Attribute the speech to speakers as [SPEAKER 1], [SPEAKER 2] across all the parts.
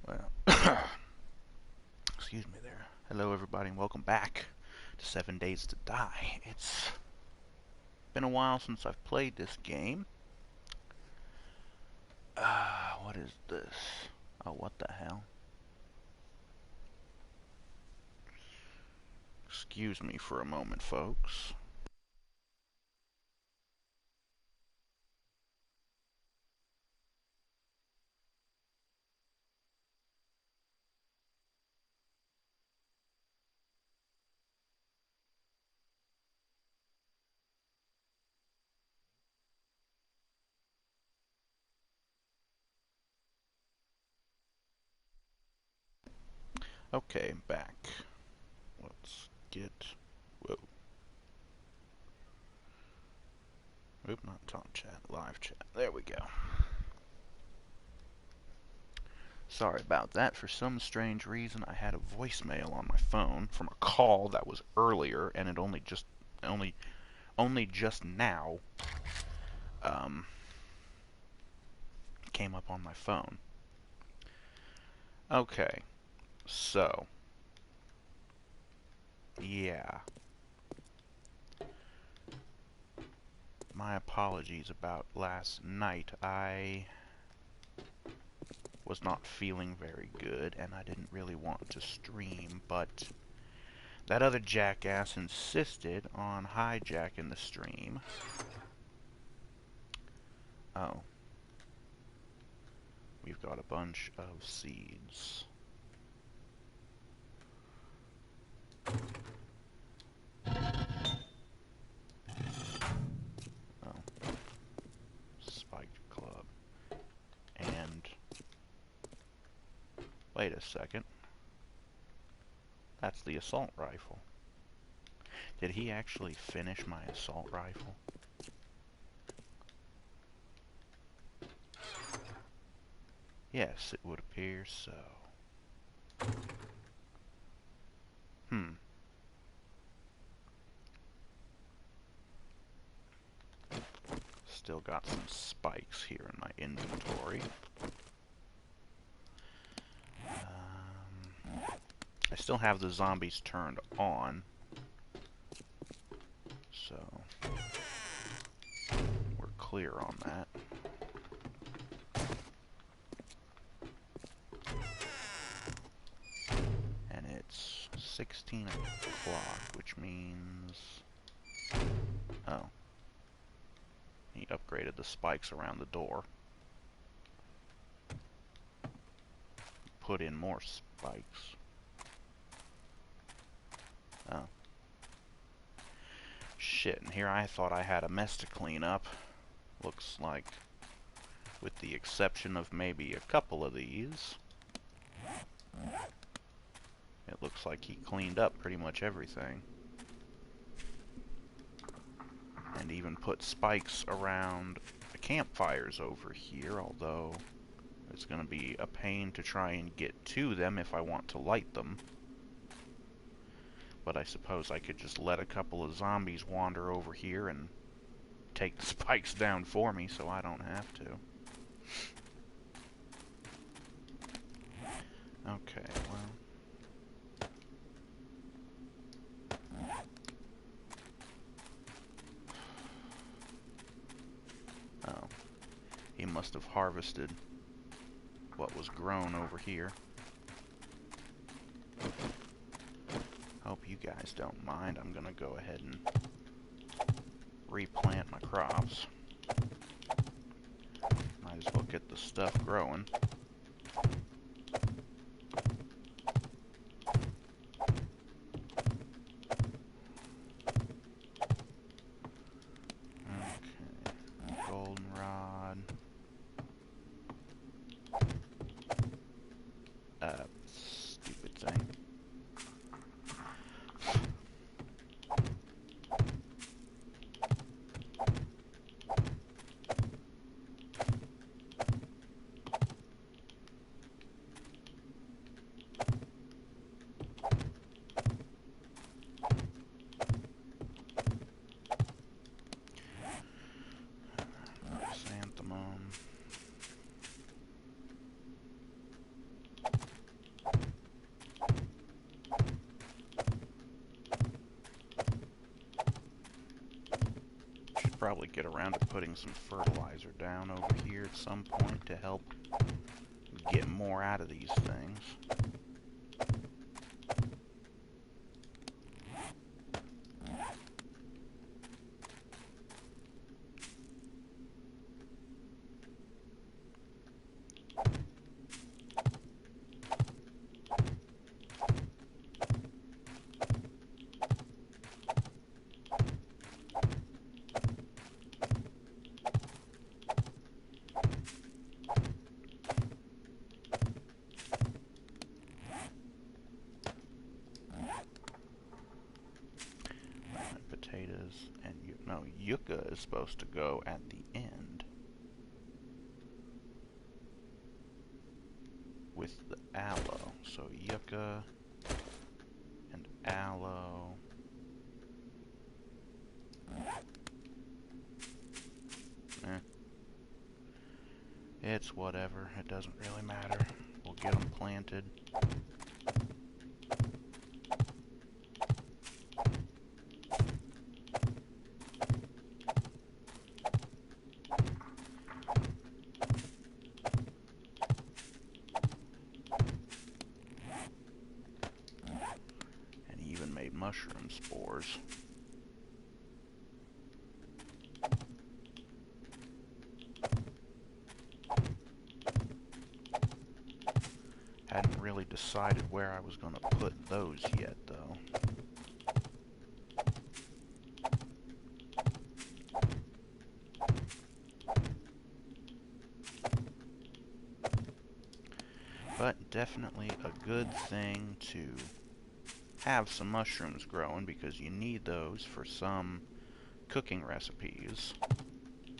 [SPEAKER 1] Well, excuse me there. Hello, everybody, and welcome back to 7 Days to Die. It's been a while since I've played this game. What is this? Oh, what the hell? Excuse me for a moment, folks. Okay, I'm back. Let's get... Whoa. Oop, not talk chat, live chat. There we go. Sorry about that. For some strange reason, I had a voicemail on my phone from a call that was earlier, and it only just now came up on my phone. Okay, so yeah, my apologies about last night. I was not feeling very good, and I didn't really want to stream, but that other jackass insisted on hijacking the stream. Oh, we've got a bunch of seeds. Oh, spiked club. And wait a second. That's the assault rifle. Did he actually finish my assault rifle? Yes, it would appear so. Still got some spikes here in my inventory. I still have the zombies turned on, so we're clear on that. And it's 16 o'clock, which means... Oh. He upgraded the spikes around the door. Put in more spikes. Oh. Shit, and here I thought I had a mess to clean up. Looks like, with the exception of maybe a couple of these, it looks like he cleaned up pretty much everything. And even put spikes around the campfires over here, although it's going to be a pain to try and get to them if I want to light them. But I suppose I could just let a couple of zombies wander over here and take the spikes down for me so I don't have to. Okay, well... Oh. He must have harvested what was grown over here. Hope you guys don't mind. I'm gonna go ahead and replant my crops. Might as well get the stuff growing. Okay, goldenrod. Stupid thing. Chrysanthemum. probably get around to putting some fertilizer down over here at some point to help get more out of these things. Potatoes and no, yucca is supposed to go at the end with the aloe. So yucca and aloe. It's whatever. It doesn't really matter. We'll get them planted. And even made mushroom spores. Hadn't really decided where I was going to put those yet, though. But definitely a good thing to have some mushrooms growing, because you need those for some cooking recipes.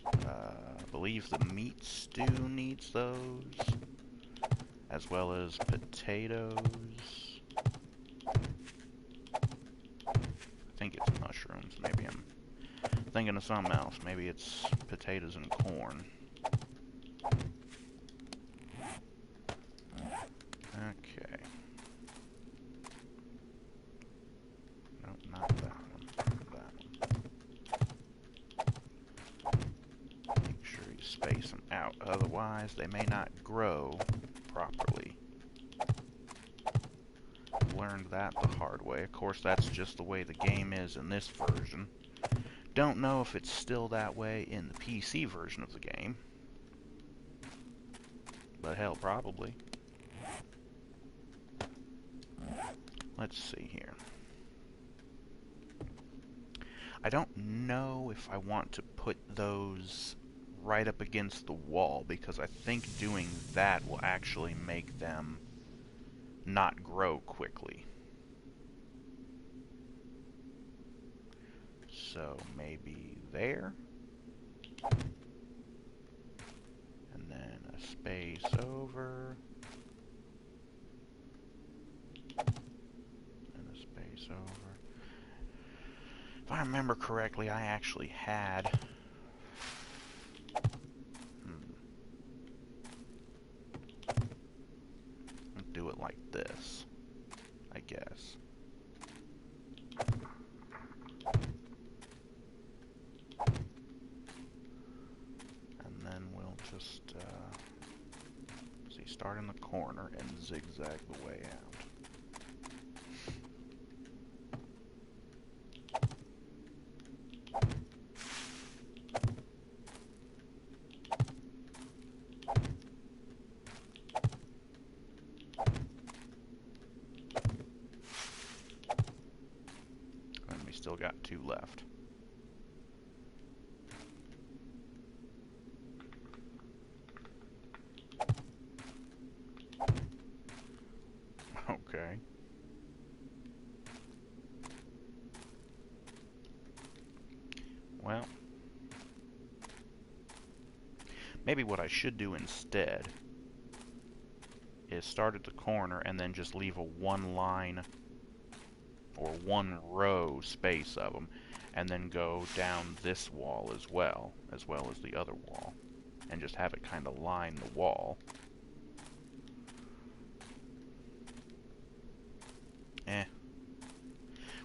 [SPEAKER 1] I believe the meat stew needs those, as well as potatoes. I think it's mushrooms. Maybe I'm thinking of something else. Maybe it's potatoes and corn. Okay. Nope, not that one. That one. Make sure you space them out, otherwise they may not grow properly. Learned that the hard way. Of course, that's just the way the game is in this version. Don't know if it's still that way in the PC version of the game. But hell, probably. Let's see here. I don't know if I want to put those right up against the wall, because I think doing that will actually make them not grow quickly. So maybe there. And then a space over. And a space over. If I remember correctly, I actually had... do it like this, I guess. And then we'll just, see, start in the corner and zigzag the way out. Still got 2 left. Okay. Well, maybe what I should do instead is start at the corner and then just leave a 1 line or 1 row space of them, and then go down this wall as well as the other wall, and just have it kind of line the wall.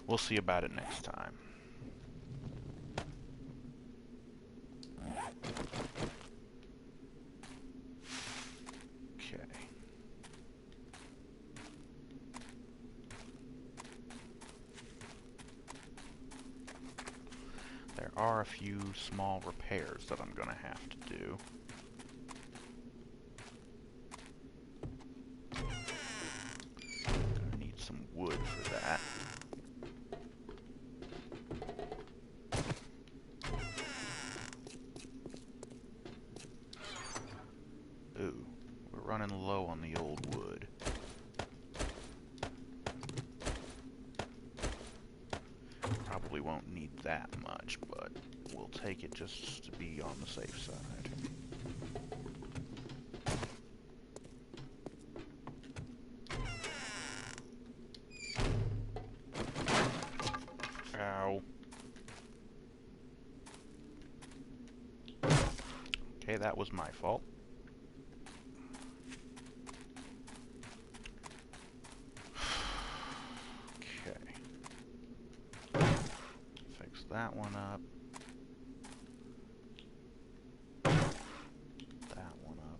[SPEAKER 1] We'll see about it next time. are a few small repairs that I'm going to have to do. Gonna need some wood for that. Ooh, we're running low on the old wood. Probably won't need that much, but we'll take it just to be on the safe side. Ow. Okay, that was my fault. Okay. Fix that one up. That one up.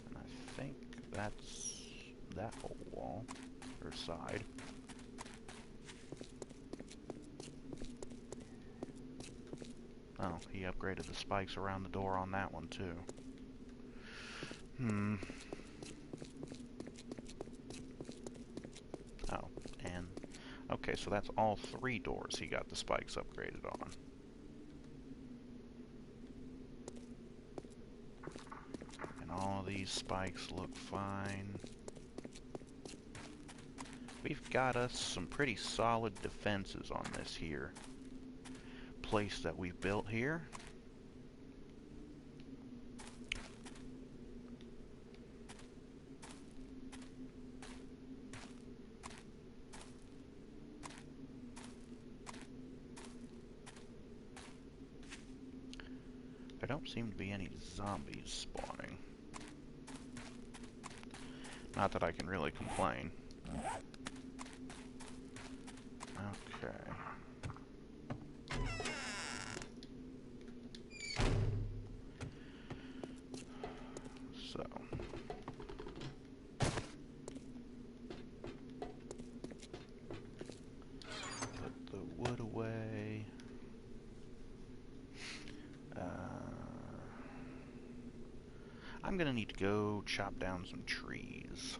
[SPEAKER 1] And I think that's that whole wall, or side. Oh, he upgraded the spikes around the door on that one too. Oh, and okay, so that's all 3 doors he got the spikes upgraded on. And all these spikes look fine. We've got us some pretty solid defenses on this here place that we've built here. There don't seem to be any zombies spawning. Not that I can really complain. Okay. So. Put the wood away. I'm gonna need to go chop down some trees.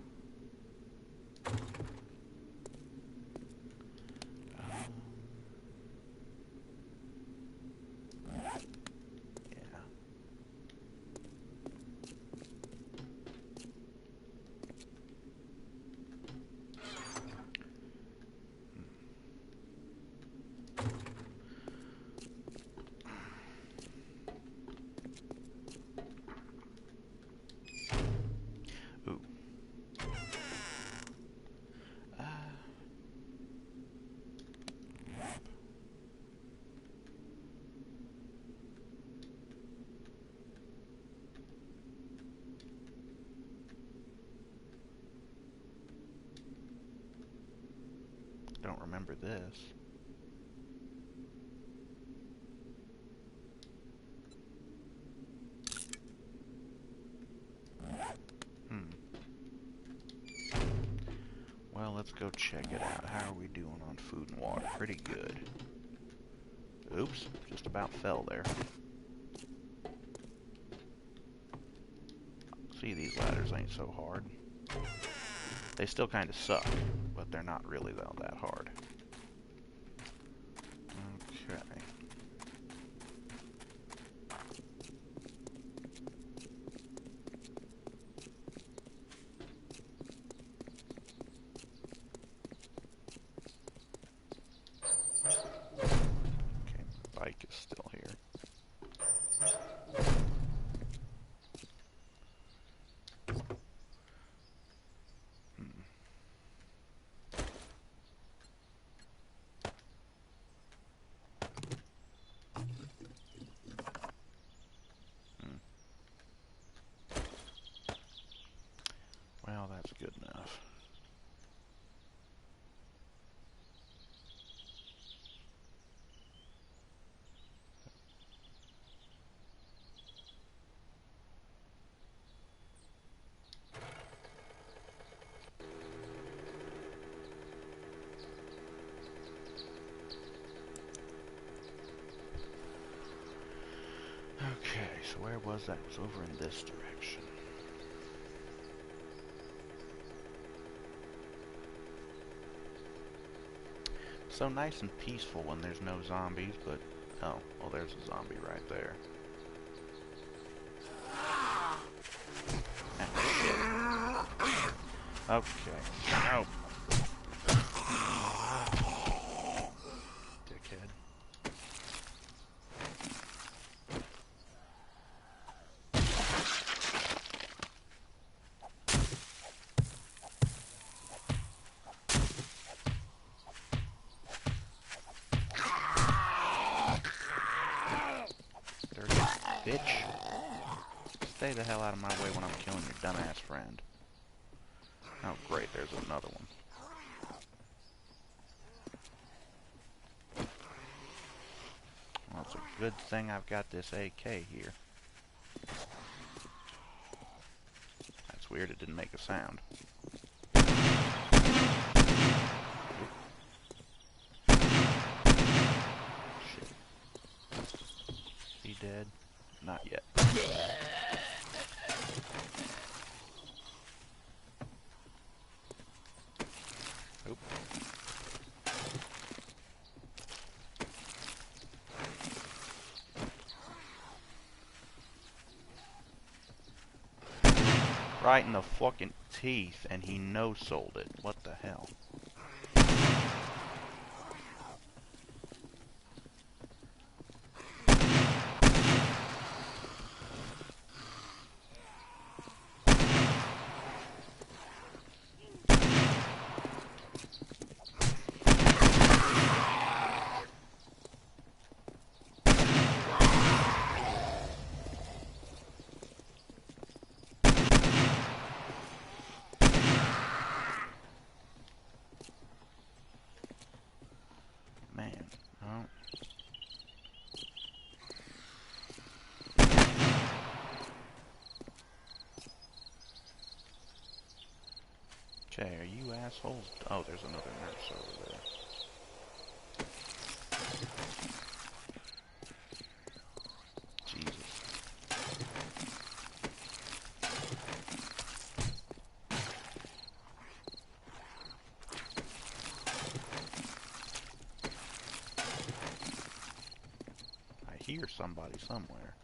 [SPEAKER 1] Don't remember this. Well, let's go check it out. How are we doing on food and water? Pretty good. Oops, just about fell there. See, these ladders ain't so hard. They still kind of suck, but they're not really all that hard. Okay. Okay, my bike is still here. Well, that's good enough. Okay, so where was that? It was over in this direction. So nice and peaceful when there's no zombies, but... Oh, well there's a zombie right there. Ah, shit. Okay. No. Dickhead. Bitch. Stay the hell out of my way when I'm killing your dumbass friend. Oh great, there's another one. Well, it's a good thing I've got this AK here. That's weird, it didn't make a sound. Shit. He dead? Not yet. Oop. Right in the fucking teeth, and he no-sold it. What the hell? Man, oh. Okay, are you assholes? Oh, there's another nurse over there. Jesus. I hear somebody somewhere.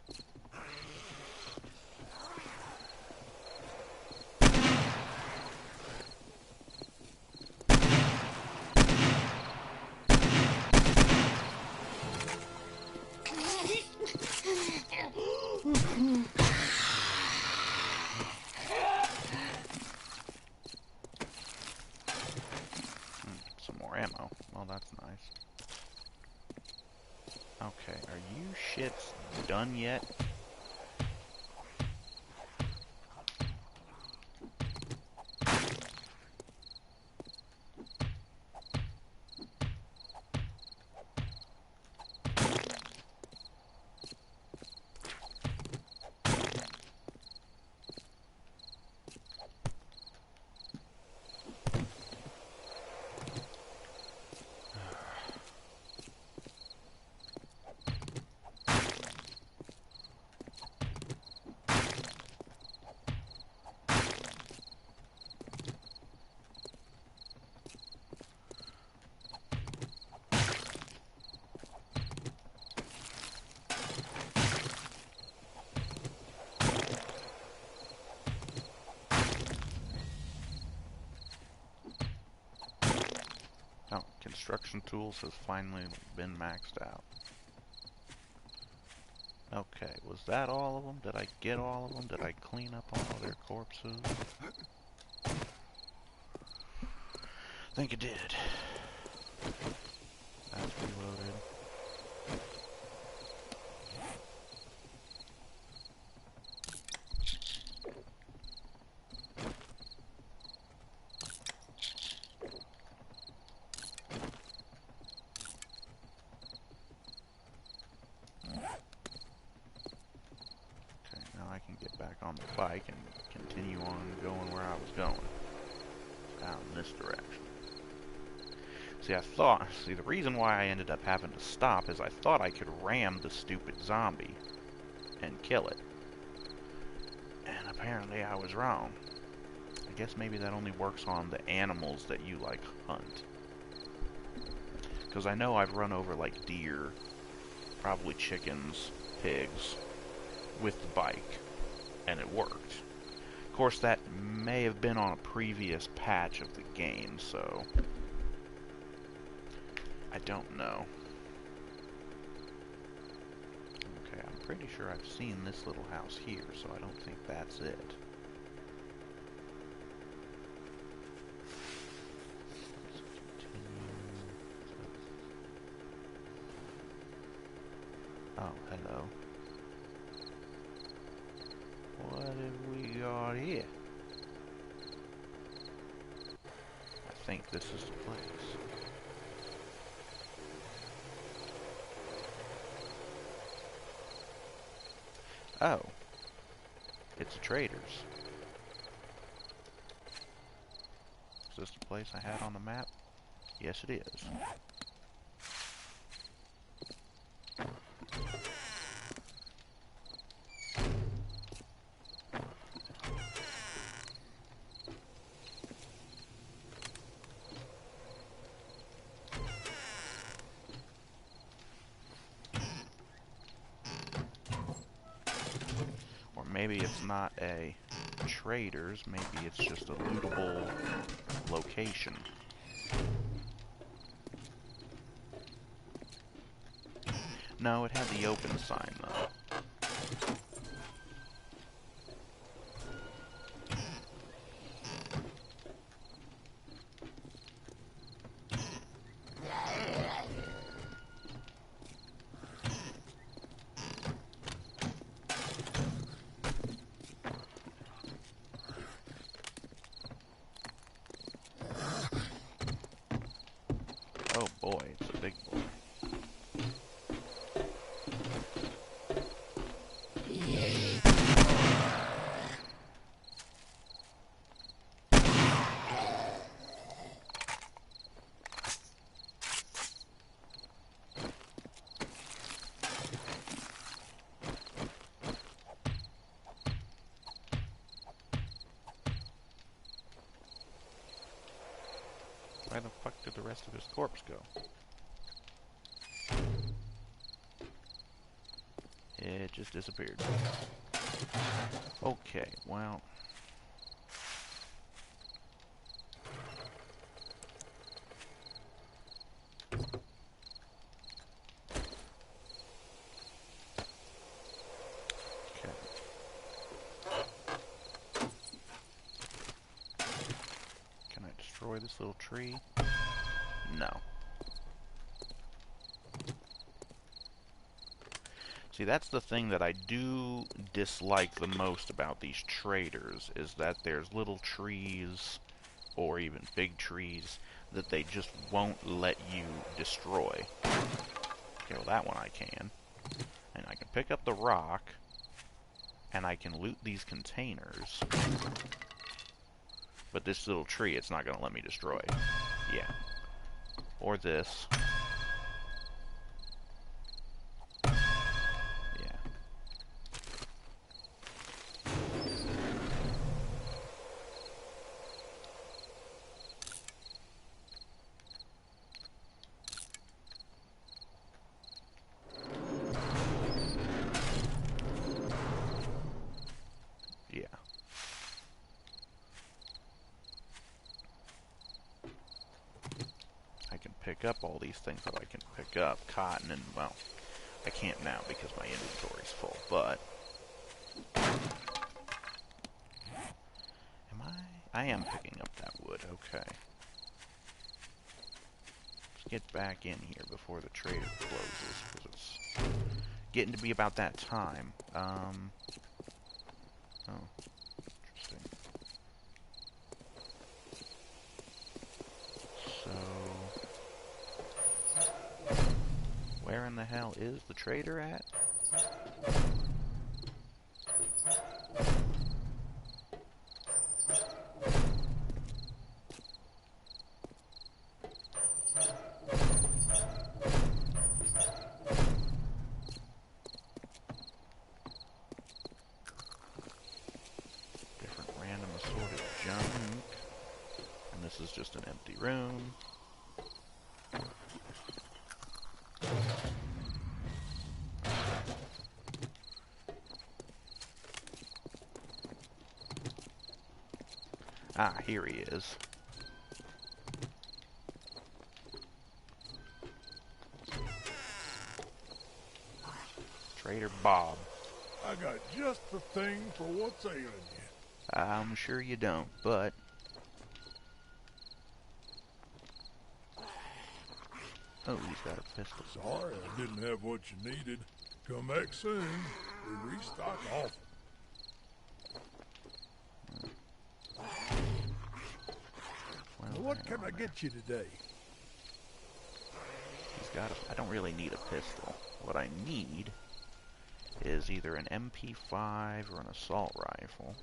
[SPEAKER 1] Some more ammo. Well, that's nice. Okay, are you shits done yet? Oh, construction tools has finally been maxed out. Okay, was that all of them? Did I get all of them? Did I clean up all of their corpses? I think I did. That's reloaded. I can get back on the bike and continue on going where I was going. Down this direction. See, the reason why I ended up having to stop is I thought I could ram the stupid zombie. and kill it. And apparently I was wrong. I guess maybe that only works on the animals that you, like, hunt. Because I know I've run over, like, deer, probably chickens, pigs, with the bike, and it worked. Of course, that may have been on a previous patch of the game, so I don't know. Okay, I'm pretty sure I've seen this little house here, so I don't think that's it. Oh, hello. What have we got here? I think this is the place. Oh. It's a trader's. Is this the place I had on the map? Yes, it is. Maybe it's not a trader's, maybe it's just a lootable location. No, it had the open sign, though. Oh boy, it's a big boy. Where the fuck did the rest of his corpse go? It just disappeared. Okay, well... Okay. Can I destroy this little tree? No. See, that's the thing that I do dislike the most about these traders, is that there's little trees, or even big trees, that they just won't let you destroy. Okay, well that one I can. And I can pick up the rock, and I can loot these containers. But this little tree, it's not going to let me destroy. Yeah. Or this. Pick up all these things that I can pick up. Cotton and, well, I can't now because my inventory's full, but... I am picking up that wood, okay. Let's get back in here before the trader closes, because it's getting to be about that time. Oh. Interesting. So... where in the hell is the trader at? Ah, here he is. Trader Bob.
[SPEAKER 2] I got just the thing for what's ailing you.
[SPEAKER 1] I'm sure you don't, but... Oh, he's got a pistol.
[SPEAKER 2] Sorry I didn't have what you needed. Come back soon. We restock often.
[SPEAKER 1] Well,
[SPEAKER 2] What can I get you today?
[SPEAKER 1] He's got a... I don't really need a pistol. What I need is either an MP5 or an assault rifle.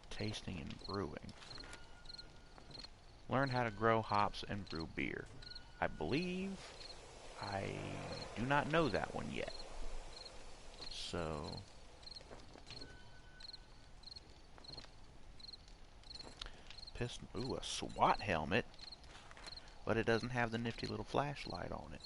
[SPEAKER 1] Tasting and brewing. Learn how to grow hops and brew beer. I believe I do not know that one yet. So... Piston... Ooh, a SWAT helmet. But it doesn't have the nifty little flashlight on it.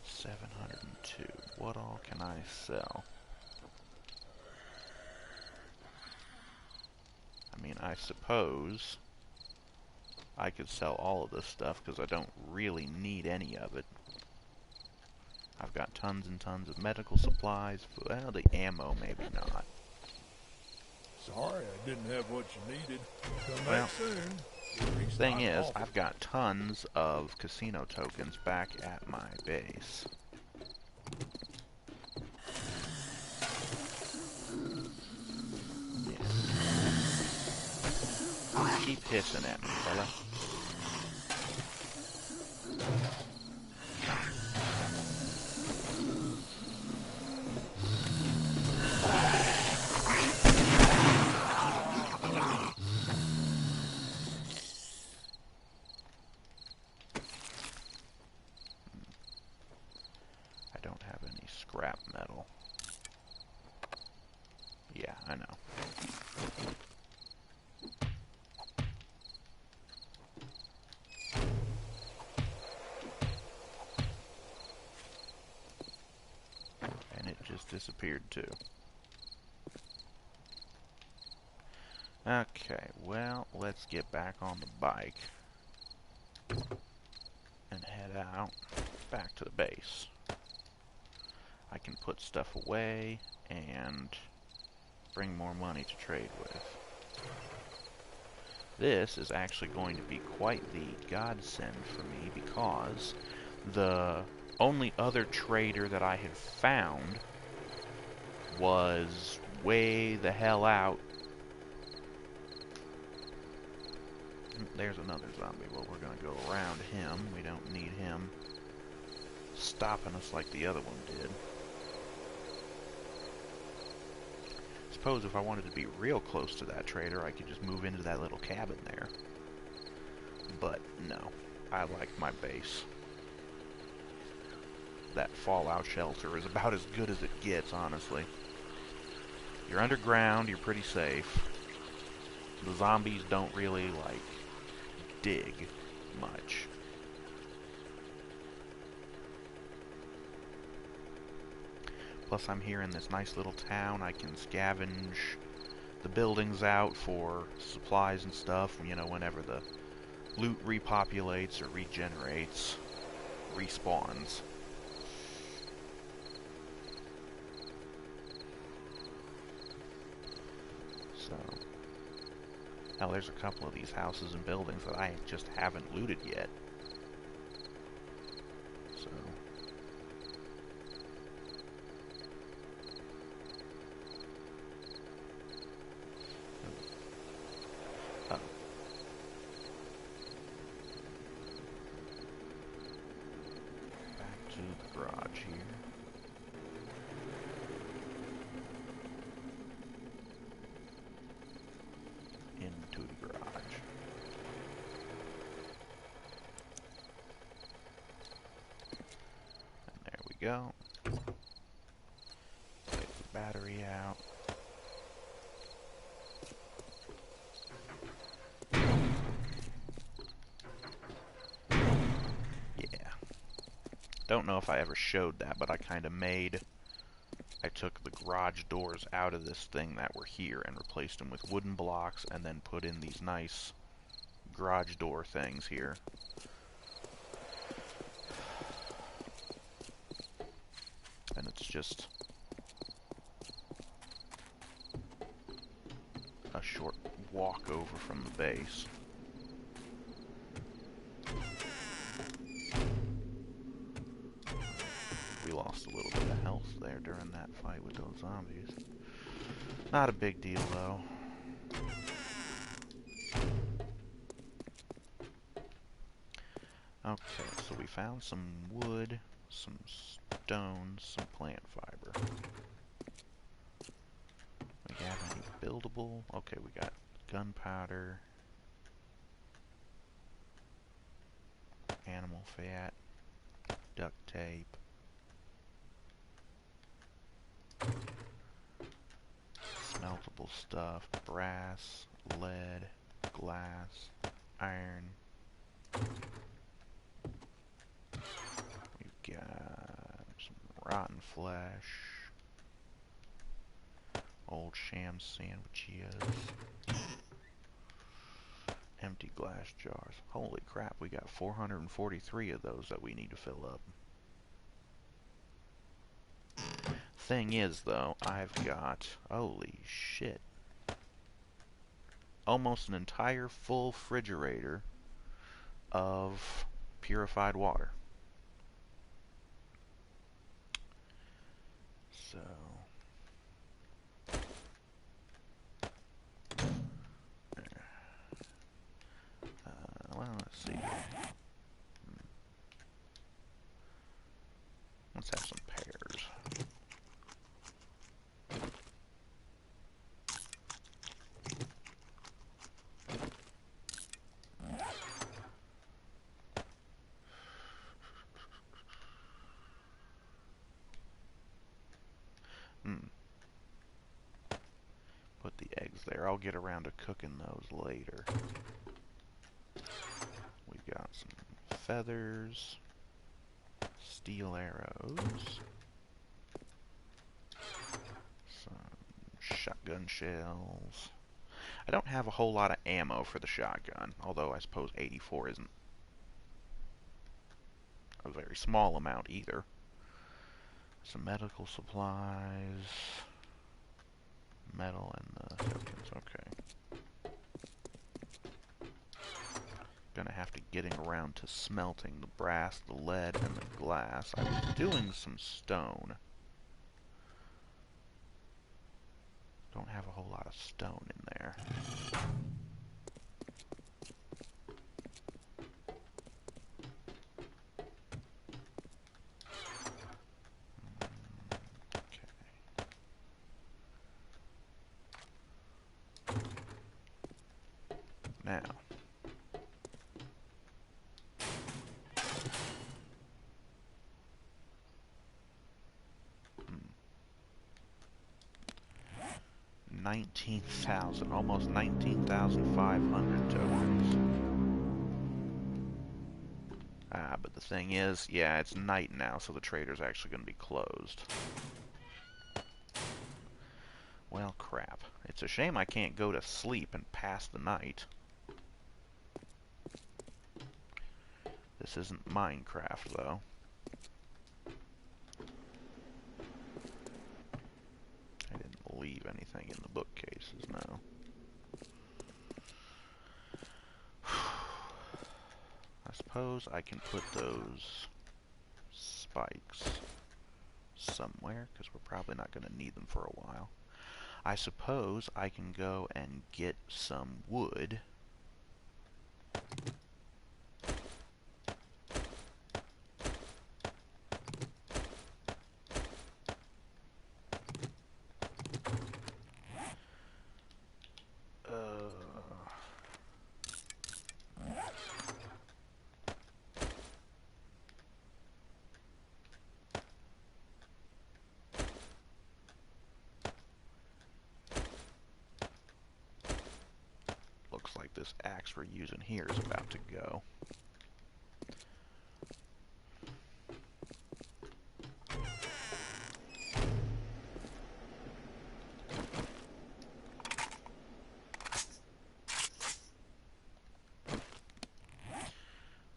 [SPEAKER 1] $702. What all can I sell? I mean, I suppose I could sell all of this stuff because I don't really need any of it. I've got tons and tons of medical supplies. Well, the ammo, maybe not.
[SPEAKER 2] Sorry I didn't have what you needed. Come
[SPEAKER 1] Well,
[SPEAKER 2] back soon. We
[SPEAKER 1] Thing
[SPEAKER 2] restock
[SPEAKER 1] is,
[SPEAKER 2] often.
[SPEAKER 1] I've got tons of casino tokens back at my base. Yeah. Keep hissing at me, fella. I don't have any scrap metal. Yeah, I know. And it just disappeared too. Okay, well, let's get back on the bike and head out back to the base. I can put stuff away and bring more money to trade with. This is actually going to be quite the godsend for me because the only other trader that I had found was way the hell out. There's another zombie. Well, we're going to go around him. We don't need him stopping us like the other one did. Suppose if I wanted to be real close to that trader, I could just move into that little cabin there. But no, I like my base. That fallout shelter is about as good as it gets, honestly. You're underground, you're pretty safe. The zombies don't really, like, dig much. Plus, I'm here in this nice little town. I can scavenge the buildings out for supplies and stuff, you know, whenever the loot repopulates or regenerates, respawns. So, now there's a couple of these houses and buildings that I just haven't looted yet. So, oh. Back to the garage here. Into the garage. And there we go. Battery out. Yeah. Don't know if I ever showed that, but I took the garage doors out of this thing that were here and replaced them with wooden blocks and then put in these nice garage door things here. And it's just a short walk over from the base. We lost a little bit of health there during that fight with those zombies. Not a big deal, though. Okay, so we found some wood, some stones, some plant fiber. We have any buildable? Okay, we got gunpowder, animal fat, duct tape, smeltable stuff, brass, lead, glass, iron. We've got some rotten flesh, old sham sandwiches, empty glass jars. Holy crap, we got 443 of those that we need to fill up. Thing is, though, I've got, holy shit, almost an entire full refrigerator of purified water. So, well, let's see. Let's have some pears. Put the eggs there. I'll get around to cooking those later. We've got some feathers, steel arrows, some shotgun shells. I don't have a whole lot of ammo for the shotgun, although I suppose 84 isn't a very small amount either. Some medical supplies, metal, and the tokens. Okay. Gonna have to getting around to smelting the brass, the lead, and the glass. I was doing some stone. Don't have a whole lot of stone in there. Now, 19,000, almost 19,500 tokens. But the thing is, yeah, it's night now, so the trader's actually going to be closed. Well, crap. It's a shame I can't go to sleep and pass the night. This isn't Minecraft, though. I didn't leave anything in the bookcases, no. I suppose I can put those spikes somewhere, because we're probably not going to need them for a while. I suppose I can go and get some wood. this axe we're using here is about to go.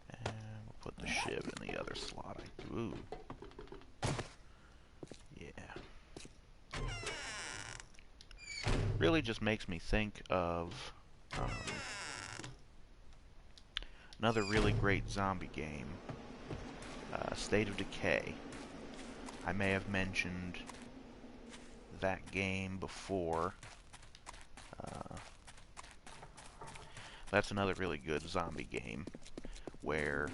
[SPEAKER 1] And we'll put the shiv in the other slot. Ooh. Yeah. Really just makes me think of another really great zombie game, State of Decay. I may have mentioned that game before. That's another really good zombie game where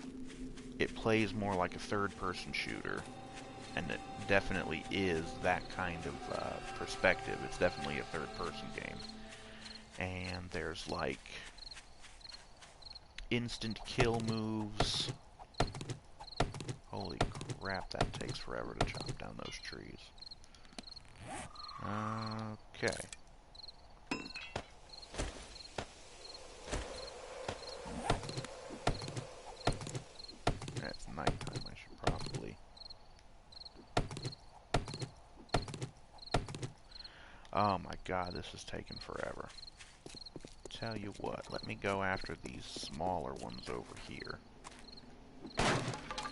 [SPEAKER 1] it plays more like a third-person shooter, and it definitely is that kind of perspective. It's definitely a third-person game. And there's like instant kill moves. Holy crap, that takes forever to chop down those trees. Okay. It's nighttime, I should probably... Oh my god, this is taking forever. Tell you what, let me go after these smaller ones over here.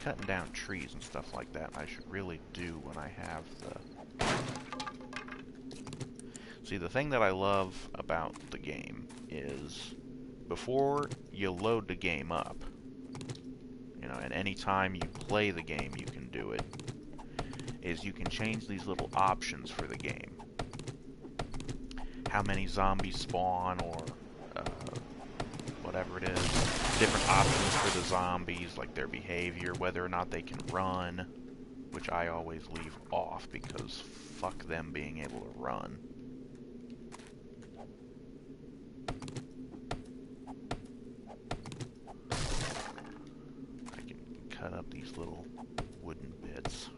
[SPEAKER 1] Cutting down trees and stuff like that, I should really do when I have the... See, the thing that I love about the game is before you load the game up, you know, and any time you play the game you can do it, is you can change these little options for the game. How many zombies spawn, or whatever it is. Different options for the zombies, like their behavior, whether or not they can run, which I always leave off because fuck them being able to run. I can cut up these little wooden bits.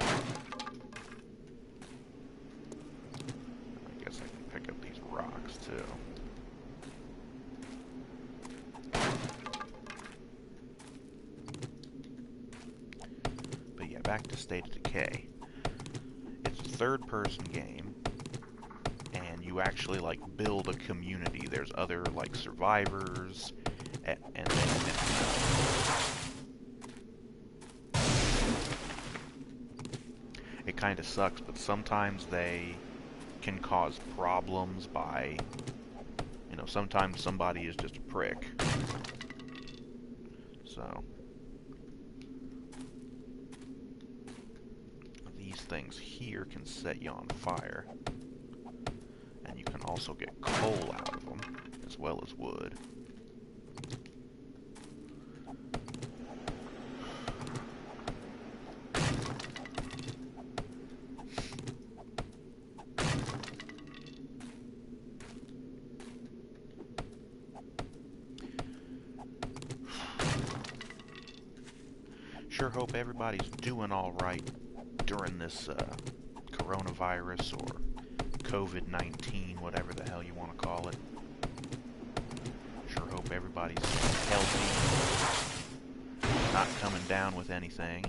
[SPEAKER 1] I guess I can pick up these rocks too. But yeah, back to State of Decay. It's a third-person game, and you actually like build a community. There's other like survivors, and then it kind of sucks, but sometimes they can cause problems by, you know, sometimes somebody is just a prick. So these things here can set you on fire, and you can also get coal out of them as well as wood. Sure hope everybody's doing all right during this coronavirus or COVID-19, whatever the hell you want to call it. Sure hope everybody's healthy, not coming down with anything.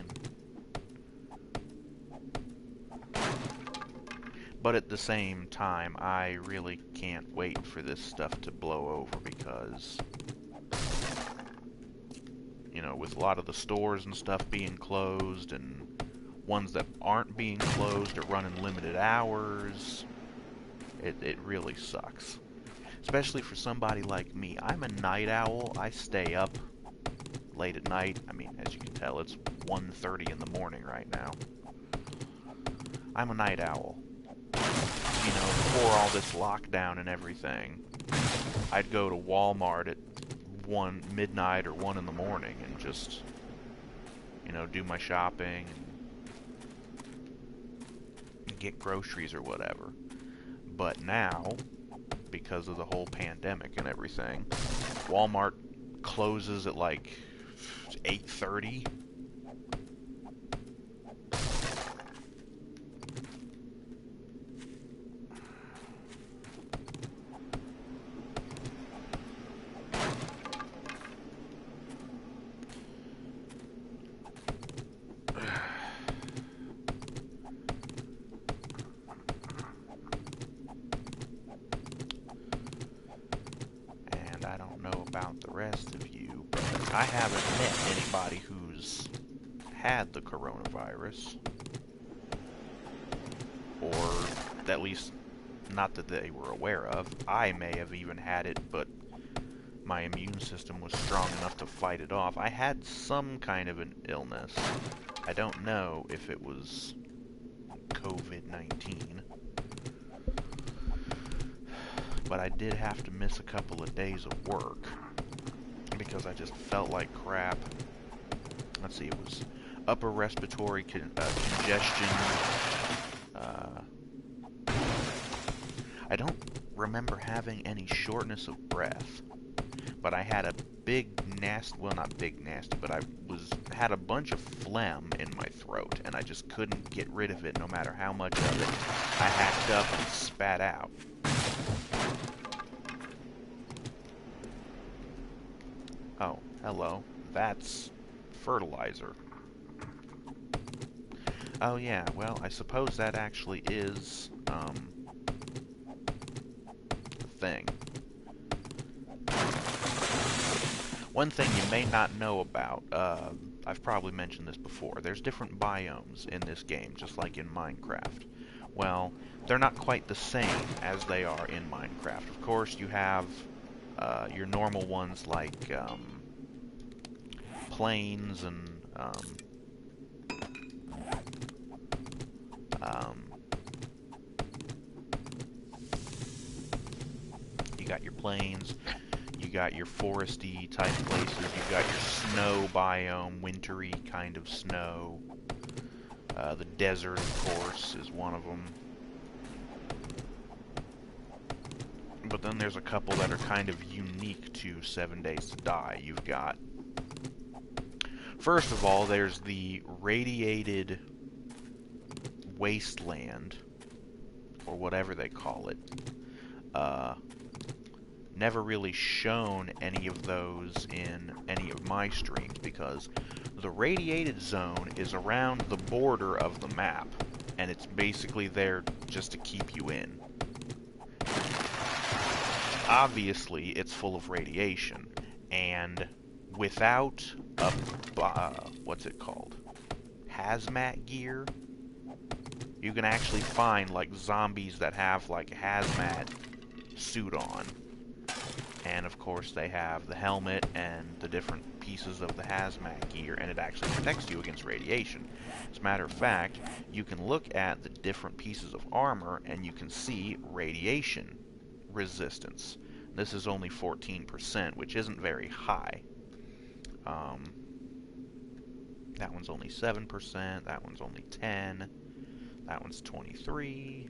[SPEAKER 1] But at the same time, I really can't wait for this stuff to blow over because, you know, with a lot of the stores and stuff being closed, and ones that aren't being closed are running limited hours, it really sucks. Especially for somebody like me. I'm a night owl. I stay up late at night. I mean, as you can tell, it's 1:30 in the morning right now. I'm a night owl. You know, before all this lockdown and everything, I'd go to Walmart at midnight or 1 in the morning and just, you know, do my shopping and get groceries or whatever. But now, because of the whole pandemic and everything, Walmart closes at like 8:30. know about the rest of you, but I haven't met anybody who's had the coronavirus. Or at least not that they were aware of. I may have even had it, but my immune system was strong enough to fight it off. I had some kind of an illness. I don't know if it was COVID-19. But I did have to miss a couple of days of work because I just felt like crap. Let's see, it was upper respiratory congestion. I don't remember having any shortness of breath, but I had a big nasty, well, not big nasty, but I had a bunch of phlegm in my throat, and I just couldn't get rid of it no matter how much of it I hacked up and spat out. Oh, hello. That's fertilizer. Oh yeah, well, I suppose that actually is, thing. One thing you may not know about, I've probably mentioned this before, there's different biomes in this game, just like in Minecraft. Well, they're not quite the same as they are in Minecraft. Of course, you have your normal ones like plains and you got your plains, you got your foresty type places, you got your snow biome, wintry kind of snow. The desert, of course, is one of them. But then there's a couple that are kind of unique to 7 Days to Die. You've got, first of all, there's the radiated wasteland, or whatever they call it. Never really shown any of those in any of my streams because the radiated zone is around the border of the map, and it's basically there just to keep you in. Obviously, it's full of radiation, and without a, what's it called? Hazmat gear? You can actually find, like, zombies that have, like, a hazmat suit on. And, of course, they have the helmet and the different pieces of the hazmat gear, and it actually protects you against radiation. As a matter of fact, you can look at the different pieces of armor, and you can see radiation resistance. This is only 14%, which isn't very high. That one's only 7%, that one's only 10, that one's 23,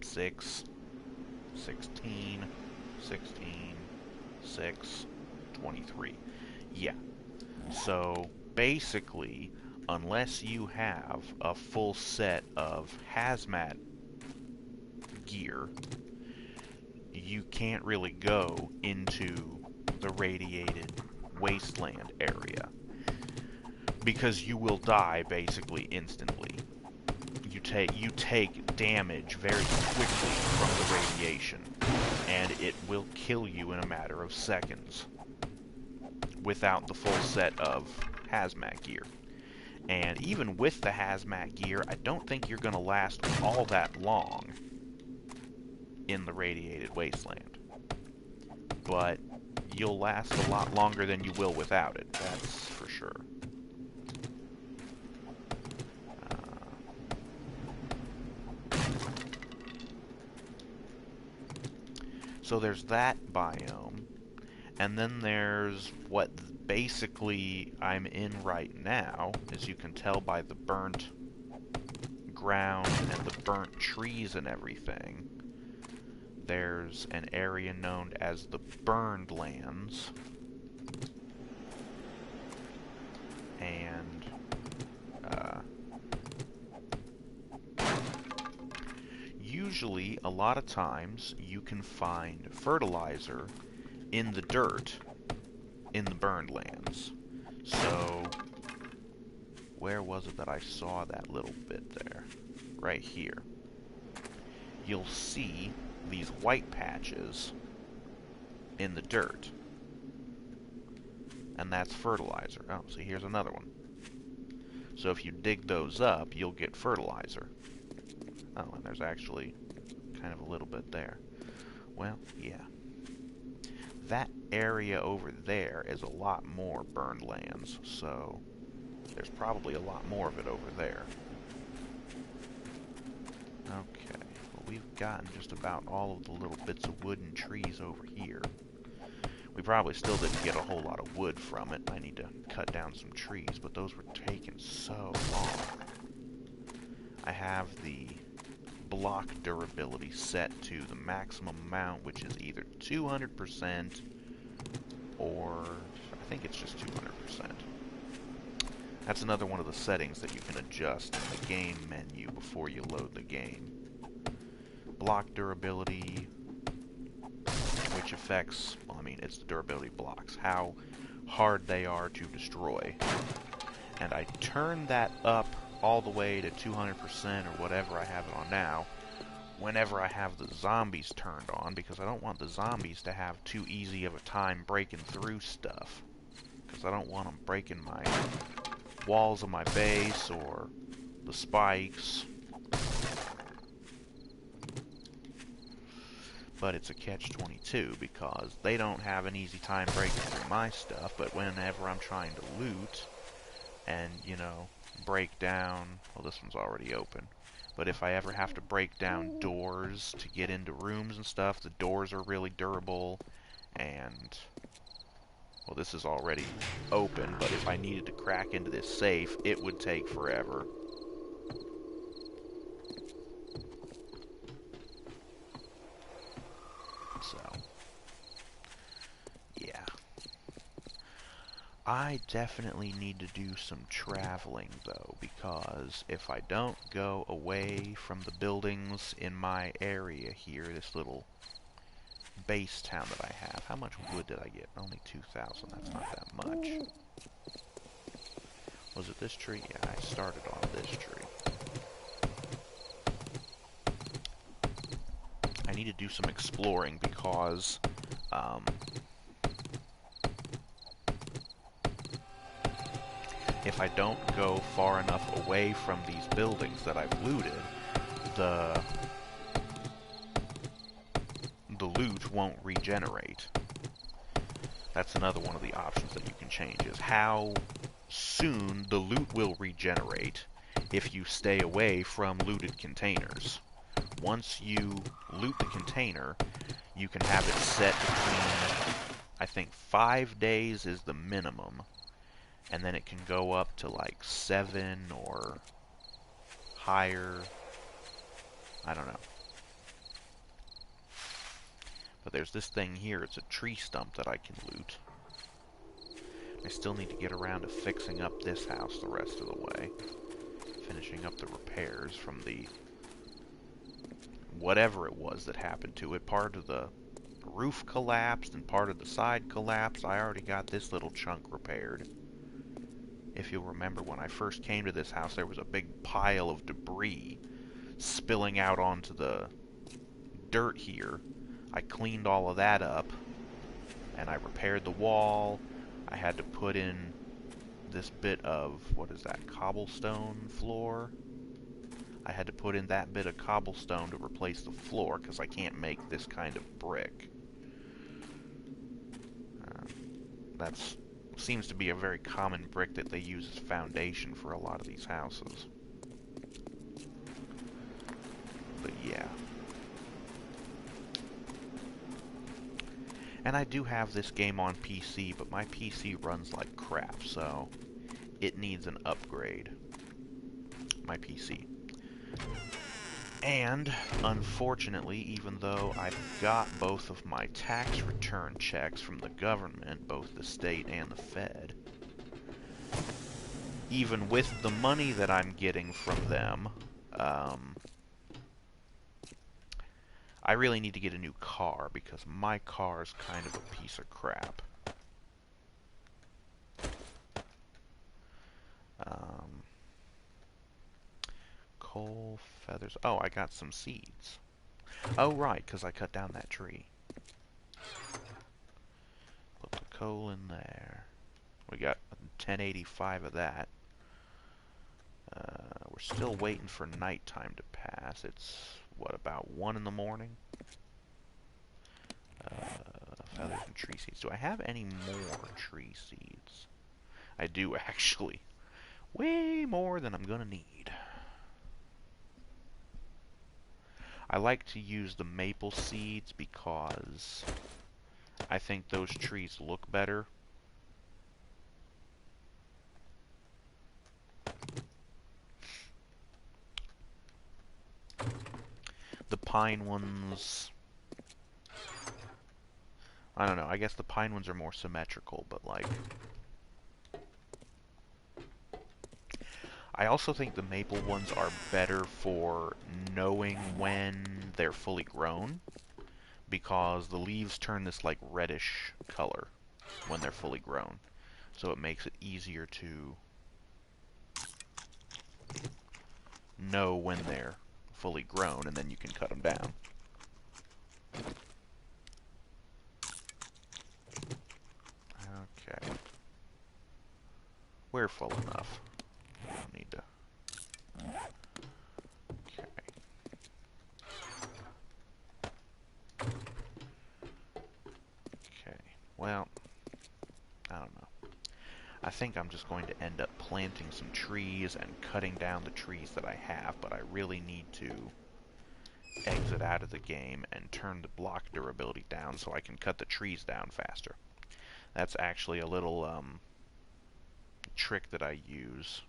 [SPEAKER 1] 6, 16, 16, 6, 23. Yeah. So, basically, unless you have a full set of hazmat gear, you can't really go into the radiated wasteland area. Because you will die, basically, instantly. You take damage very quickly from the radiation, and it will kill you in a matter of seconds without the full set of hazmat gear. And even with the hazmat gear, I don't think you're going to last all that long in the radiated wasteland. But you'll last a lot longer than you will without it, that's for sure. So there's that biome, and then there's what basically I'm in right now, as you can tell by the burnt ground and the burnt trees and everything. There's an area known as the Burned Lands, and usually, a lot of times, you can find fertilizer in the dirt in the Burned Lands. So, where was it that I saw that little bit there? Right here. You'll see these white patches in the dirt. And that's fertilizer. Oh, see, here's another one. So if you dig those up, you'll get fertilizer. Oh, and there's actually kind of a little bit there. Well, yeah. That area over there is a lot more burned lands, so there's probably a lot more of it over there. Okay, well, we've gotten just about all of the little bits of wood and trees over here. We probably still didn't get a whole lot of wood from it. I need to cut down some trees, but those were taking so long. I have the block durability set to the maximum amount, which is either 200% or I think it's just 200%. That's another one of the settings that you can adjust in the game menu before you load the game. Block durability, which affects, well, I mean, it's the durability blocks, how hard they are to destroy. And I turn that up all the way to 200% or whatever I have it on now whenever I have the zombies turned on, because I don't want the zombies to have too easy of a time breaking through stuff. Because I don't want them breaking my walls of my base or the spikes. But it's a catch-22 because they don't have an easy time breaking through my stuff, but whenever I'm trying to loot and, you know, break down, well, this one's already open, but if I ever have to break down doors to get into rooms and stuff, the doors are really durable, and, well, this is already open, but if I needed to crack into this safe, it would take forever. So, yeah. I definitely need to do some traveling, though, because if I don't go away from the buildings in my area here, this little base town that I have, how much wood did I get? Only 2,000, that's not that much. Was it this tree? Yeah, I started on this tree. I need to do some exploring because, if I don't go far enough away from these buildings that I've looted, the loot won't regenerate. That's another one of the options that you can change, is how soon the loot will regenerate if you stay away from looted containers. Once you loot the container, you can have it set between, I think 5 days is the minimum, and then it can go up to like 7 or higher. I don't know. But there's this thing here, it's a tree stump that I can loot. I still need to get around to fixing up this house the rest of the way. Finishing up the repairs from the whatever it was that happened to it. Part of the roof collapsed and part of the side collapsed. I already got this little chunk repaired. If you'll remember, when I first came to this house, there was a big pile of debris spilling out onto the dirt here. I cleaned all of that up, and I repaired the wall. I had to put in this bit of, what is that, cobblestone floor? I had to put in that bit of cobblestone to replace the floor, because I can't make this kind of brick. That's seems to be a very common brick that they use as foundation for a lot of these houses. But yeah. And I do have this game on PC, but my PC runs like crap, so it needs an upgrade. My PC. And, unfortunately, even though I've got both of my tax return checks from the government, both the state and the Fed, even with the money that I'm getting from them, I really need to get a new car, because my car is kind of a piece of crap. Coal, feathers. Oh, I got some seeds. Oh, right, because I cut down that tree. coal in there. We got 1085 of that. We're still waiting for nighttime to pass. It's, what, about 1 in the morning? Feathers and tree seeds. Do I have any more tree seeds? I do, actually. Way more than I'm gonna need. I like to use the maple seeds because I think those trees look better. The pine ones, I don't know, I guess the pine ones are more symmetrical, but like, I also think the maple ones are better for knowing when they're fully grown, because the leaves turn this like reddish color when they're fully grown. So it makes it easier to know when they're fully grown, and then you can cut them down. Okay. We're full enough. We don't need to... Okay. Okay. Well, I don't know. I think I'm just going to end up planting some trees and cutting down the trees that I have, but I really need to exit out of the game and turn the block durability down so I can cut the trees down faster. That's actually a little trick that I use.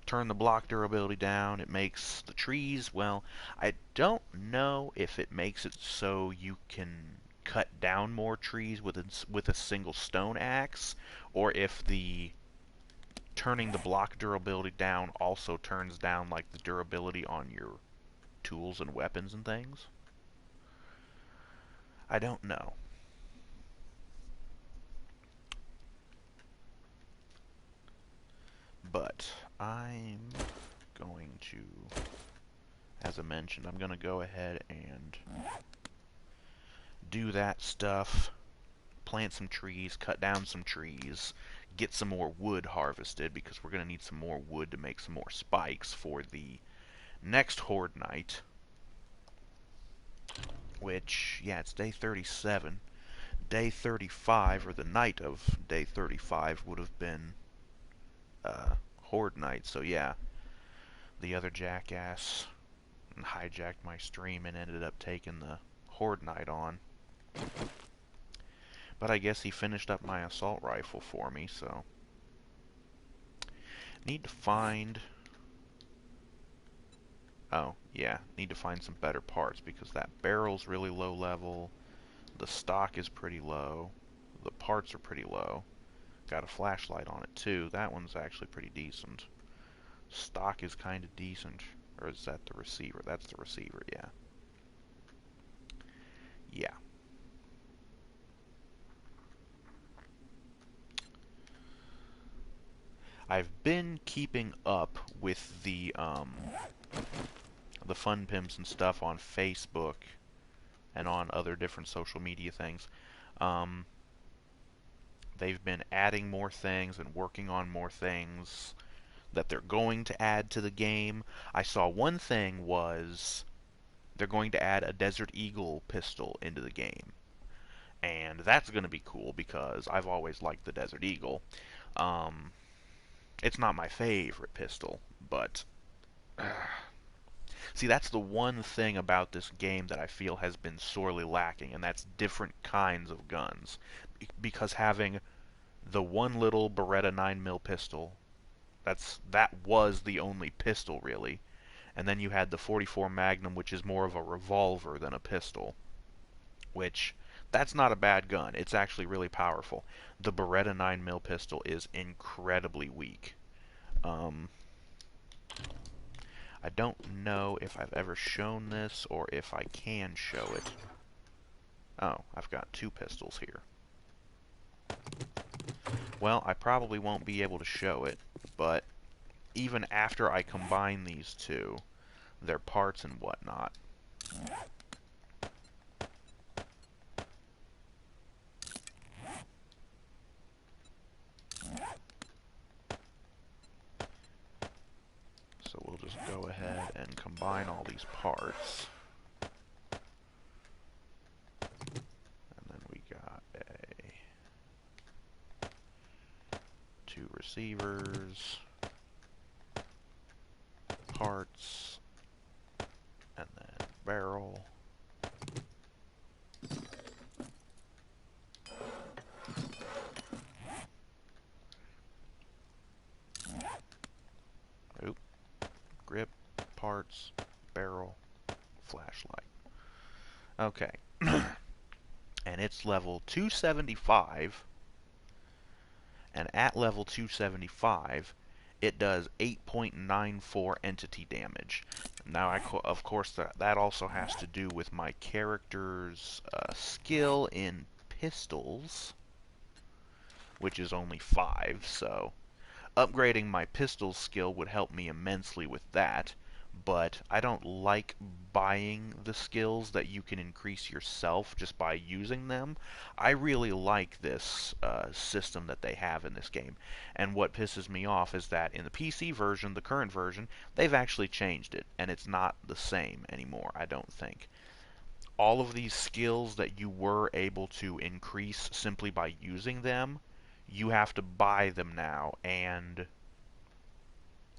[SPEAKER 1] Turn the block durability down, it makes the trees, well, I don't know if it makes it so you can cut down more trees with a single stone axe, or if the turning the block durability down also turns down like the durability on your tools and weapons and things. I don't know. But I'm going to, as I mentioned, I'm going to go ahead and do that stuff, plant some trees, cut down some trees, get some more wood harvested, because we're going to need some more wood to make some more spikes for the next Horde Night, which, yeah, it's day 37. Day 35, or the night of day 35, would have been Horde Night, so yeah, the other jackass hijacked my stream and ended up taking the Horde Night on. But I guess he finished up my assault rifle for me, so... Need to find... Oh, yeah, need to find some better parts, because that barrel's really low level, the stock is pretty low, the parts are pretty low. Got a flashlight on it, too. That one's actually pretty decent. Stock is kind of decent. Or is that the receiver? That's the receiver, yeah. Yeah. I've been keeping up with the fun pimps and stuff on Facebook and on other different social media things. They've been adding more things and working on more things that they're going to add to the game. I saw one thing was they're going to add a Desert Eagle pistol into the game. And that's going to be cool because I've always liked the Desert Eagle. It's not my favorite pistol, but... See, that's the one thing about this game that I feel has been sorely lacking, and that's different kinds of guns. Because having the one little Beretta 9mm pistol, that was the only pistol, really. And then you had the 44 Magnum, which is more of a revolver than a pistol. Which, that's not a bad gun. It's actually really powerful. The Beretta 9mm pistol is incredibly weak. I don't know if I've ever shown this, or if I can show it. Oh, I've got two pistols here. Well, I probably won't be able to show it, but even after I combine these two, their parts and whatnot, go ahead and combine all these parts. And then we got two receivers, parts, and then barrel. Oop. Grip, parts, barrel, flashlight. Okay. And it's level 275, and at level 275 it does 8.94 entity damage. Now, of course, that also has to do with my character's skill in pistols, which is only 5, so upgrading my pistol skill would help me immensely with that, but I don't like buying the skills that you can increase yourself just by using them. I really like this system that they have in this game, and what pisses me off is that in the PC version, the current version, they've actually changed it, and it's not the same anymore, I don't think. All of these skills that you were able to increase simply by using them, you have to buy them now, and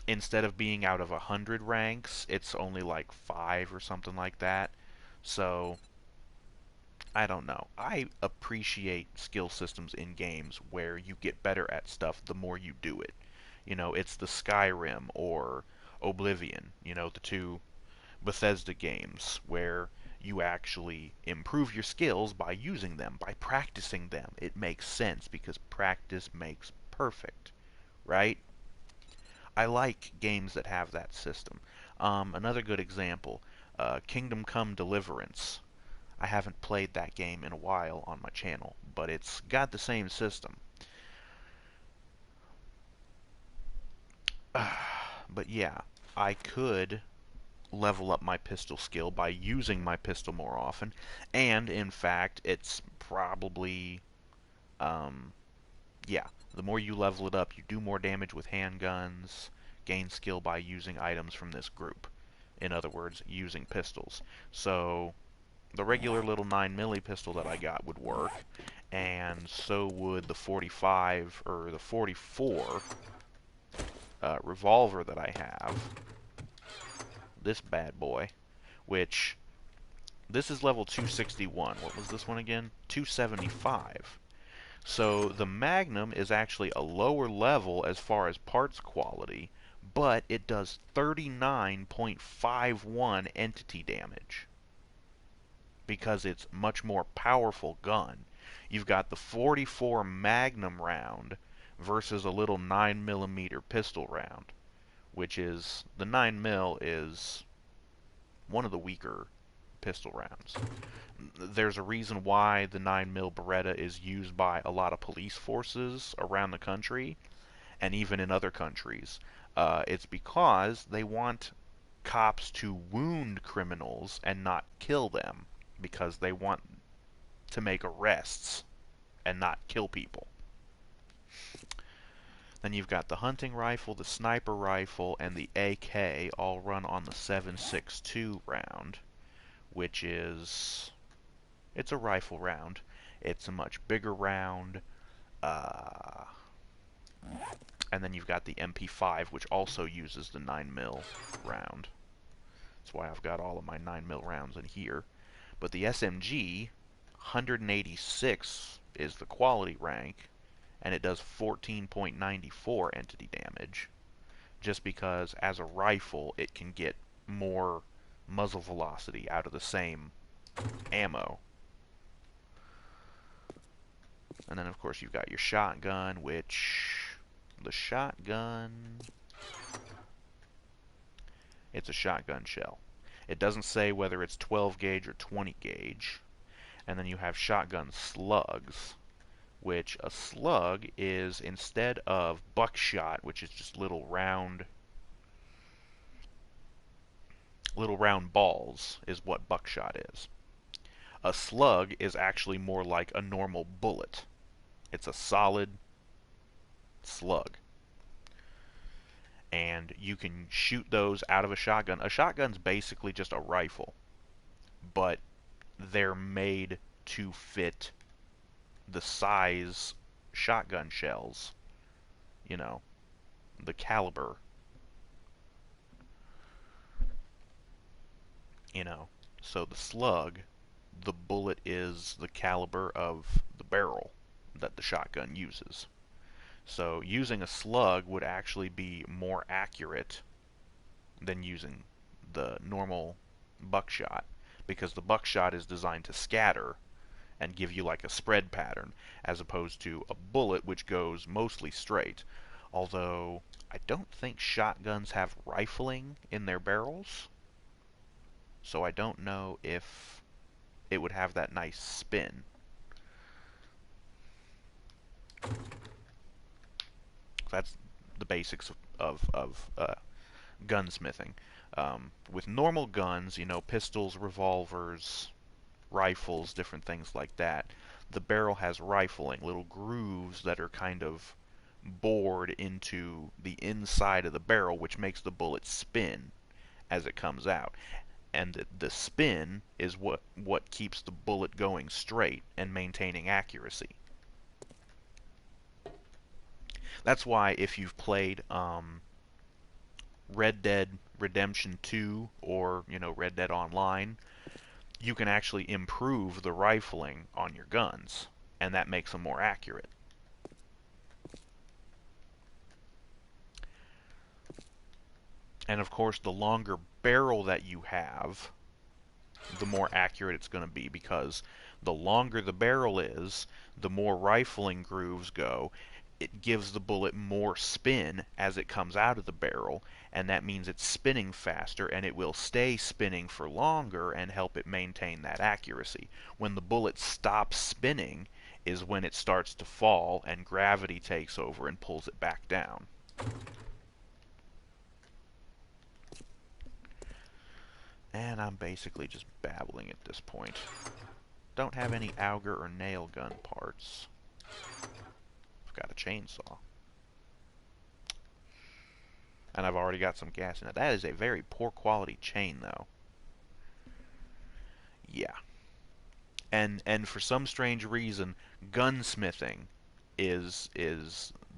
[SPEAKER 1] instead of being out of 100 ranks, it's only like 5 or something like that. So, I don't know. I appreciate skill systems in games where you get better at stuff the more you do it. You know, it's the Skyrim or Oblivion, you know, the two Bethesda games where you actually improve your skills by using them, by practicing them. It makes sense because practice makes perfect, right? I like games that have that system. Another good example, Kingdom Come Deliverance. I haven't played that game in a while on my channel, but it's got the same system. But yeah, I could level up my pistol skill by using my pistol more often, and in fact, it's probably, yeah, the more you level it up, you do more damage with handguns, gain skill by using items from this group. In other words, using pistols. So, the regular little 9mm pistol that I got would work, and so would the 45, or the 44 revolver that I have. This bad boy, which, this is level 261. What was this one again? 275. So the Magnum is actually a lower level as far as parts quality, but it does 39.51 entity damage because it's much more powerful gun. You've got the 44 Magnum round versus a little 9mm pistol round, which is, the 9mm is one of the weaker pistol rounds. There's a reason why the 9mm Beretta is used by a lot of police forces around the country, and even in other countries. It's because they want cops to wound criminals and not kill them, because they want to make arrests and not kill people. Then you've got the hunting rifle, the sniper rifle, and the AK all run on the 7.62 round, which is, it's a rifle round. It's a much bigger round. And then you've got the MP5, which also uses the 9mm round. That's why I've got all of my 9mm rounds in here. But the SMG, 186 is the quality rank, and it does 14.94 entity damage, just because as a rifle it can get more muzzle velocity out of the same ammo. And then of course you've got your shotgun, which, the shotgun, it's a shotgun shell. It doesn't say whether it's 12 gauge or 20 gauge. And then you have shotgun slugs, which a slug is, instead of buckshot, which is just little round balls, is what buckshot is. A slug is actually more like a normal bullet. It's a solid slug. and you can shoot those out of a shotgun. A shotgun's basically just a rifle, but they're made to fit the size shotgun shells, you know, the caliber, you know. So the slug, the bullet is the caliber of the barrel that the shotgun uses. So using a slug would actually be more accurate than using the normal buckshot, because the buckshot is designed to scatter and give you like a spread pattern, as opposed to a bullet which goes mostly straight. Although I don't think shotguns have rifling in their barrels, so I don't know if it would have that nice spin. That's the basics of gunsmithing. With normal guns, you know, pistols, revolvers, rifles, different things like that, the barrel has rifling, little grooves that are kind of bored into the inside of the barrel, which makes the bullet spin as it comes out. And the spin is what keeps the bullet going straight and maintaining accuracy. That's why if you've played Red Dead Redemption 2 or, you know, Red Dead Online, you can actually improve the rifling on your guns, and that makes them more accurate. And of course, the longer barrel that you have, the more accurate it's going to be, because the longer the barrel is, the more rifling grooves go. It gives the bullet more spin as it comes out of the barrel, and that means it's spinning faster, and it will stay spinning for longer and help it maintain that accuracy. When the bullet stops spinning is when it starts to fall and gravity takes over and pulls it back down. And I'm basically just babbling at this point. Don't have any auger or nail gun parts. I've got a chainsaw. And I've already got some gas in it. That is a very poor quality chain, though. Yeah. And for some strange reason, gunsmithing is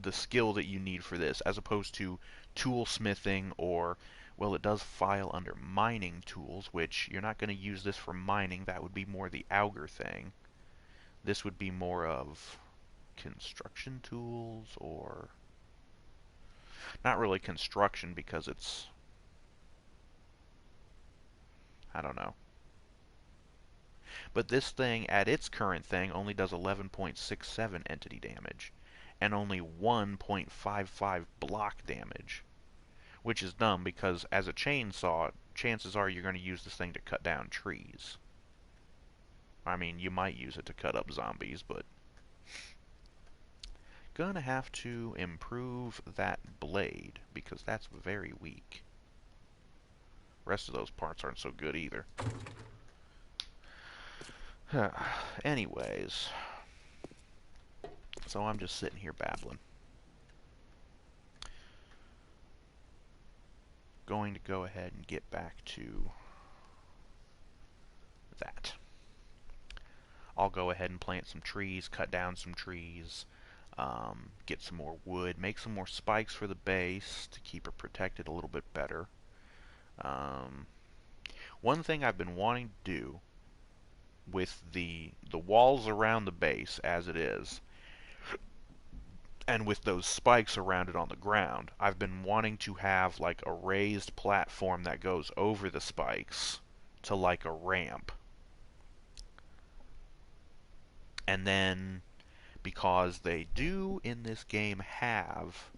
[SPEAKER 1] the skill that you need for this, as opposed to toolsmithing or, well, it does file under mining tools, which you're not going to use this for mining. That would be more the auger thing. This would be more of construction tools, or not really construction, because it's, I don't know. But this thing, at its current thing, only does 11.67 entity damage, and only 1.55 block damage, which is dumb, because as a chainsaw, chances are you're going to use this thing to cut down trees. I mean, you might use it to cut up zombies, but gonna have to improve that blade, because that's very weak. Rest of those parts aren't so good either. Anyways, so I'm just sitting here babbling. Going to go ahead and get back to that. I'll go ahead and plant some trees, cut down some trees, get some more wood, make some more spikes for the base to keep it protected a little bit better. One thing I've been wanting to do with the walls around the base as it is, and with those spikes around it on the ground, I've been wanting to have like a raised platform that goes over the spikes to like a ramp. And then, because they do in this game have,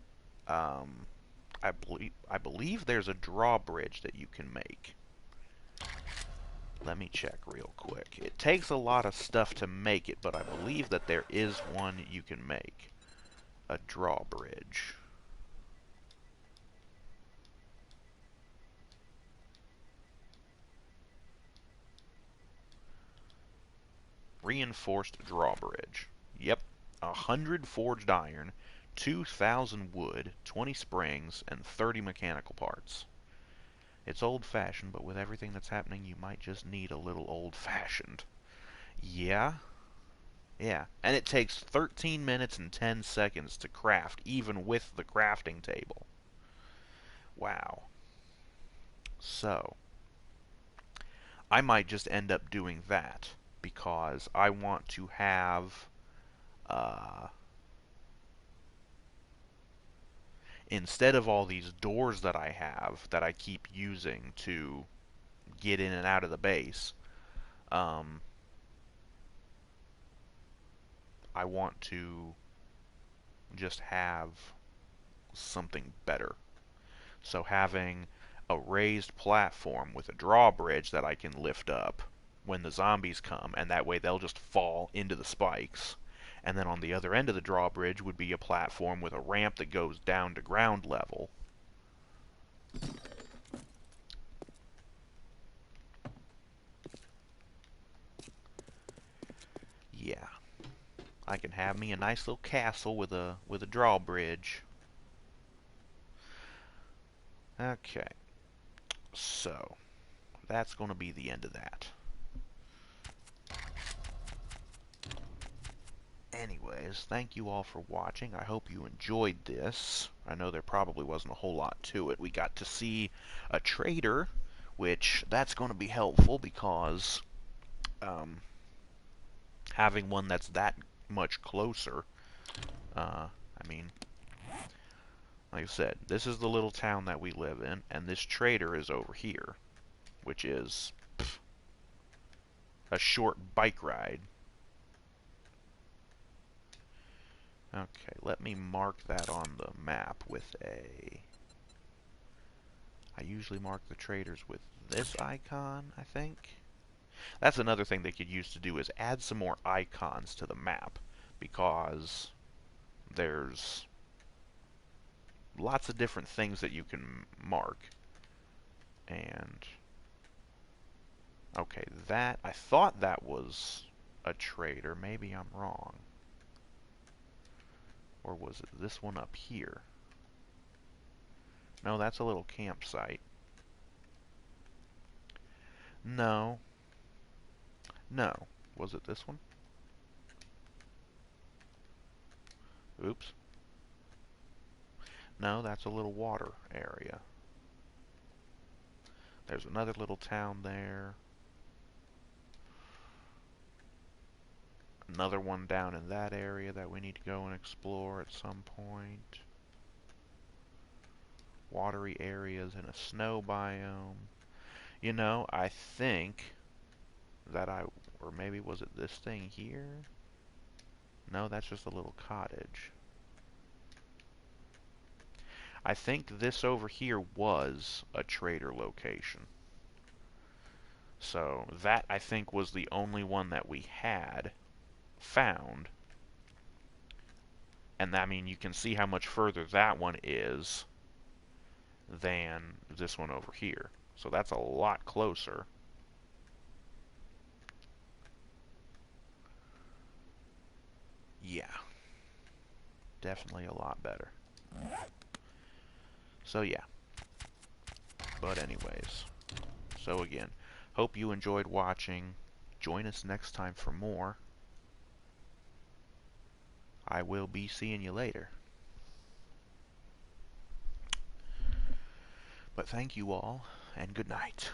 [SPEAKER 1] I believe there's a drawbridge that you can make. Let me check real quick. It takes a lot of stuff to make it, but I believe that there is one you can make. A drawbridge. Reinforced drawbridge. Yep. 100 forged iron, 2,000 wood, 20 springs, and 30 mechanical parts. It's old-fashioned, but with everything that's happening, you might just need a little old-fashioned. Yeah? Yeah. And it takes 13 minutes and 10 seconds to craft, even with the crafting table. Wow. So, I might just end up doing that, because I want to have, uh, instead of all these doors that I have that I keep using to get in and out of the base, um, I want to just have something better. So having a raised platform with a drawbridge that I can lift up when the zombies come, and that way they'll just fall into the spikes. And then on the other end of the drawbridge would be a platform with a ramp that goes down to ground level. Yeah, I can have me a nice little castle with a drawbridge. Okay, so that's going to be the end of that. Anyways, thank you all for watching. I hope you enjoyed this. I know there probably wasn't a whole lot to it. We got to see a trader, which that's going to be helpful because having one that's that much closer, I mean, like I said, this is the little town that we live in, and this trader is over here, which is a short bike ride. Okay, let me mark that on the map with a... I usually mark the traders with this icon, I think. That's another thing they could use to do is add some more icons to the map, because there's lots of different things that you can mark. And okay, that I thought that was a trader. Maybe I'm wrong. Or was it this one up here? No, that's a little campsite. No. No. Was it this one? Oops. No, that's a little water area. There's another little town there. Another one down in that area that we need to go and explore at some point. Watery areas in a snow biome. You know, I think that or maybe was it this thing here? No, that's just a little cottage. I think this over here was a trader location. So that, I think, was the only one that we had found. And I mean, you can see how much further that one is than this one over here. So that's a lot closer. Yeah. Definitely a lot better. So yeah. But anyways. So again, hope you enjoyed watching. Join us next time for more. I will be seeing you later. But thank you all, and good night.